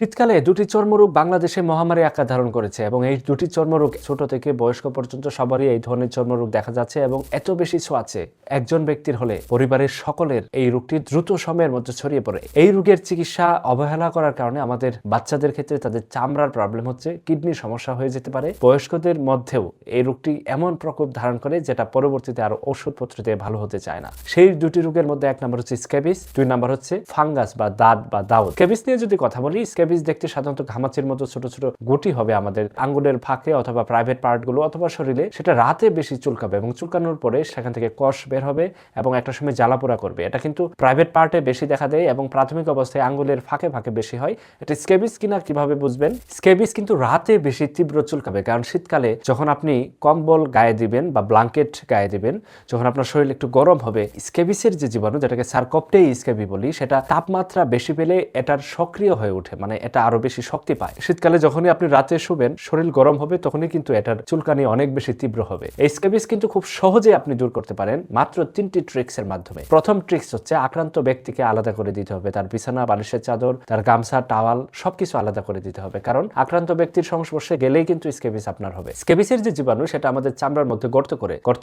শীতকালে দুটি চর্মরোগ বাংলাদেশে মহামারী আকার ধারণ করেছে এবং এই দুটি চর্মরোগ ছোট থেকে বয়স্ক পর্যন্ত সবারই এই ধরনের চর্মরোগ দেখা যাচ্ছে এবং এত বেশি ছোঁয়াচে একজন ব্যক্তির হলে পরিবারের সকলের এই রোগটি দ্রুত সময়ের মধ্যে ছড়িয়ে পড়ে। এই রোগের চিকিৎসা অবহেলা করার কারণে আমাদের বাচ্চাদের ক্ষেত্রে তাদের চামড়ার প্রবলেম হচ্ছে, কিডনির সমস্যা হয়ে যেতে পারে। বয়স্কদের মধ্যেও এই রোগটি এমন প্রকোপ ধারণ করে যেটা পরবর্তীতে আরো ওষুধপত্র দিয়ে ভালো হতে চায় না। সেই দুটি রোগের মধ্যে এক নম্বর হচ্ছে স্ক্যাবিস, দুই নম্বর হচ্ছে ফাঙ্গাস বা দাঁত বা দাউদ। স্ক্যাবিস নিয়ে যদি কথা বলি, স্ক্যাবিস দেখতে সাধারণত ঘামাচির মতো ছোট ছোট গুটি হবে আমাদের আঙ্গুলের ফাঁকে অথবা প্রাইভেট পার্ট গুলো অথবা শরীরে। সেটা রাতে বেশি চুলকাবে এবং চুলকানোর পরে সেখান থেকে কষ বের হবে এবং একটা সময় জ্বালাপোড়া করবে। এটা কিন্তু প্রাইভেট পার্টে বেশি দেখা দেয় এবং প্রাথমিক অবস্থায় আঙ্গুলের ফাঁকে ফাঁকে বেশি হয়। এটা স্ক্যাবিস কিনা কিভাবে বুঝবেন? স্ক্যাবিস কিন্তু রাতে বেশি তীব্র চুলকাবে, কারণ শীতকালে যখন আপনি কম্বল গায়ে দিবেন বা ব্ল্যাঙ্কেট গায়ে দিবেন, যখন আপনার শরীর একটু গরম হবে, স্ক্যাবিসের যে জীবাণু, যেটাকে সার্কোপ্টেই স্ক্যাবি বলি, সেটা তাপমাত্রা বেশি পেলে এটার সক্রিয় হয়ে ওঠে, মানে এটা আরো বেশি শক্তি পায়। শীতকালে যখনই আপনি রাতে শুবেন, শরীর গরম হবে, তখনই কিন্তু এটার চুলকানি অনেক বেশি তীব্র হবে। এই স্ক্যাবিস কিন্তু খুব সহজে আপনি দূর করতে পারেন মাত্র 3টি ট্রিক্স এর মাধ্যমে। প্রথম ট্রিক্স হচ্ছে আক্রান্ত ব্যক্তিকে আলাদা করে দিতে হবে, তার বিছানা, বালিশের চাদর, তার গামছা, টাওয়াল সবকিছু আলাদা করে দিতে হবে, কারণ আক্রান্ত ব্যক্তির সংস্পর্শে গেলেই কিন্তু স্ক্যাবিস আপনার হবে। স্ক্যাবিসের যে জীবাণু, সেটা আমাদের চামড়ার মধ্যে গর্ত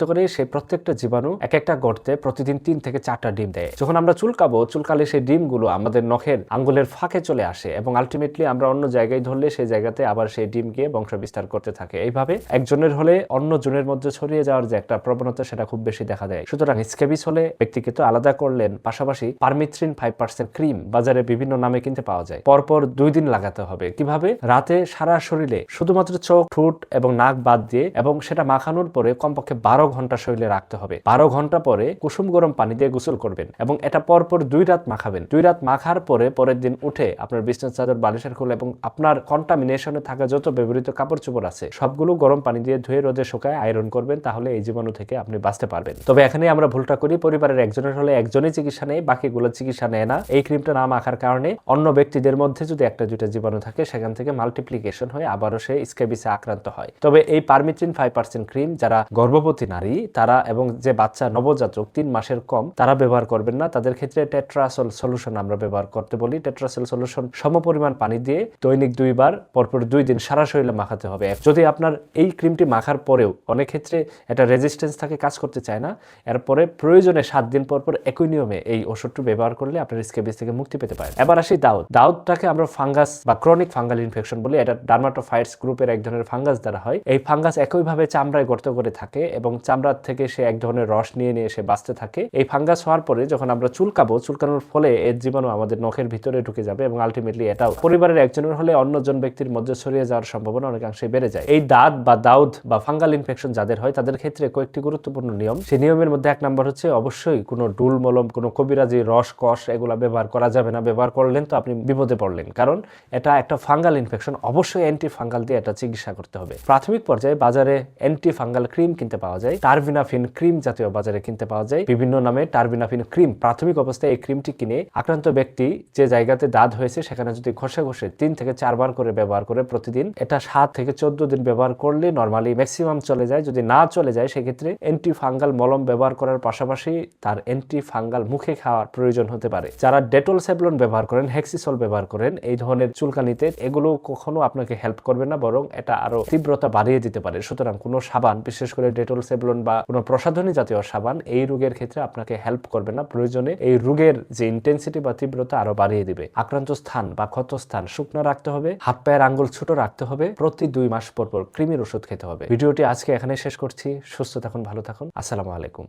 করে সেই প্রত্যেকটা জীবাণু এক একটা গর্তে প্রতিদিন 3 থেকে 4টা ডিম দেয়। যখন আমরা চুলকালে সেই ডিমগুলো আমাদের নখের আঙ্গুলের ফাঁকে চলে আসে এবং আলটিমেটলি আমরা অন্য জায়গায় ধরলে সেই জায়গাতে আবার সেই ডিম গিয়ে বংশ বিস্তার করতে থাকে। এইভাবে একজনের হলে অন্য জনের মধ্যে ছড়িয়ে যাওয়ার যে একটা প্রবণতা, সেটা খুব বেশি দেখা দেয়। সুতরাং স্ক্যাবিস হলে ব্যক্তিকে তো আলাদা করলেন, পাশাপাশি পারমিথ্রিন 5% ক্রিম বাজারে বিভিন্ন নামে কিনতে পাওয়া যায়, পরপর 2 দিন লাগাতে হবে। কিভাবে? রাতে সারা শরীরে শুধুমাত্র চোখ, ঠোঁট এবং নাক বাদ দিয়ে, এবং সেটা মাখানোর পরে কমপক্ষে 12 ঘন্টা শরীরে রাখতে হবে। 12 ঘন্টা পরে কুসুম গরম পানি দিয়ে গোসল করবেন এবং এটা পরপর 2 রাত মাখাবেন। 2 রাত মাখার পরে পরের দিন উঠে আপনার বিছানার চাদর, বালিশের খোল এবং আপনার কন্টামিনেশনে থাকা যত ব্যবহৃত কাপড় চোপড় আছে সবগুলো গরম পানি দিয়ে ধুয়ে রোদে শুকায় আয়রন করবেন, তাহলে এই জীবাণু থেকে আপনি বাঁচতে পারবেন। তবে এখানে আমরা ভুলটা করি, পরিবারের একজনের হলে একজনই চিকিৎসা নেয়, বাকিগুলো চিকিৎসা নেয় না। এই ক্রিমটা না মাখার কারণে অন্য ব্যক্তিদের মধ্যে যদি একটা দুইটা জীবাণু থাকে, সেখান থেকে মাল্টিপ্লিকেশন হয়ে আবারও সে স্ক্যাবিসে আক্রান্ত হয়। তবে এই পারমিথ্রিন 5% ক্রিম যারা গর্ভবতী নারী, তারা এবং যে বাচ্চা নবজাতক 3 মাসের কম, তারা ব্যবহার করবেন না। তাদের ক্ষেত্রে টেট্রাসল সলিউশন আমরা ব্যবহার করতে বলি। টেট্রাসল সলিউশন সমপরিমাণ পানি দিয়ে দৈনিক 2 বার পরপর 2 দিন সারা শরীরে মাখাতে হবে। যদি আপনার এই ক্রিমটি মাখার পরেও অনেক ক্ষেত্রে এটা রেজিস্ট্যান্স থাকে, কাজ করতে চায় না, এরপরে প্রয়োজনে 7 দিন পরপর একই নিয়মে এই ওষুধটি ব্যবহার করলে আপনার স্ক্যাবিস থেকে মুক্তি পেতে পারেন। এবার আসি দাউদটাকে আমরা ফাঙ্গাস বা ক্রনিক ফাঙ্গাল ইনফেকশন বলি। এটা ডার্মাটোফাইটস গ্রুপের এক ধরনের ফাঙ্গাস দ্বারা হয়। এই ফাঙ্গাস একইভাবে চামড়ায় গর্ত করে থাকে এবং চামড়ার থেকে সে এক ধরনের রস নিয়ে সে বাঁচতে থাকে। এই ফাঙ্গাস হওয়ার পরে যখন আমরা চুলকানোর ফলে এর জীবাণু আমাদের নখের ভিতরে ঢুকে যাবে এবং আলটিমেটলি এটাও পরিবারের একজনের হলে অন্যজন ব্যক্তির মধ্যে ছড়িয়ে যাওয়ার সম্ভাবনা অনেকাংশে বেড়ে যায়। এই দাঁত বা দাউদ বা ফাঙ্গাল ইনফেকশন যাদের হয়, তাদের ক্ষেত্রে কয়েকটি গুরুত্বপূর্ণ নিয়ম। সেই নিয়মের মধ্যে এক নম্বর হচ্ছে অবশ্যই কোনো ডুল মলম, কোনো কবিরাজি রস, কষ এগুলা ব্যবহার করা যাবে না। ব্যবহার করলেন তো আপনি বিপদে পড়লেন, কারণ এটা একটা ফাঙ্গাল ইনফেকশন। অবশ্যই অ্যান্টি ফাঙ্গাল দিয়ে এটা চিকিৎসা করতে হবে। প্রাথমিক পর্যায়ে বাজারে অ্যান্টি ফাঙ্গাল ক্রিম কিনতে পাওয়া যায়, টারভিনাফিন ক্রিম জাতীয় বাজারে কিনতে পাওয়া যায় বিভিন্ন নামে। টারভিনাফিন ক্রিম প্রাথমিক অবস্থায় এই ক্রিমটি কিনে আক্রান্ত ব্যক্তি যে জায়গাতে দাঁত হয়েছে সেখানে যদি ঘষে 3 থেকে 4 বার করে ব্যবহার করে প্রতিদিন, এটা 7 থেকে 14 দিন ব্যবহার করলে নরমালি ম্যাক্সিমাম চলে যায়। যদি না চলে যায়, সেক্ষেত্রে অ্যান্টি ফাঙ্গাল মলম ব্যবহার করার পাশাপাশি তার অ্যান্টি ফাঙ্গাল মুখে খাওয়ার প্রয়োজন হতে পারে। যারা ডেটল স্যাভলন ব্যবহার করেন, হেক্সিসল ব্যবহার করেন এই ধরনের চুলকানিতে, এগুলো কখনো আপনাকে হেল্প করবে না, বরং এটা আরো তীব্রতা বাড়িয়ে দিতে পারে। সুতরাং কোনো সাবান, বিশেষ করে ডেটল স্যাভলন বা কোনো প্রসাধনী জাতীয় সাবান, এই রোগের ক্ষেত্রে আপনাকে হেল্প করবে না। প্রয়োজনে এই রোগের যে ইন্টেন্সিটি বা তীব্রতা আরো বাড়িয়ে দিবে। আক্রান্ত স্থান বা ক্ষত স্থান শুকনো রাখতে হবে, হাত পায়ের আঙ্গুল ছোট রাখতে হবে, প্রতি 2 মাস পর পর কৃমির ওষুধ খেতে হবে। ভিডিওটি আজকে এখানে শেষ করছি। সুস্থ থাকুন, ভালো থাকুন। আসসালামু আলাইকুম।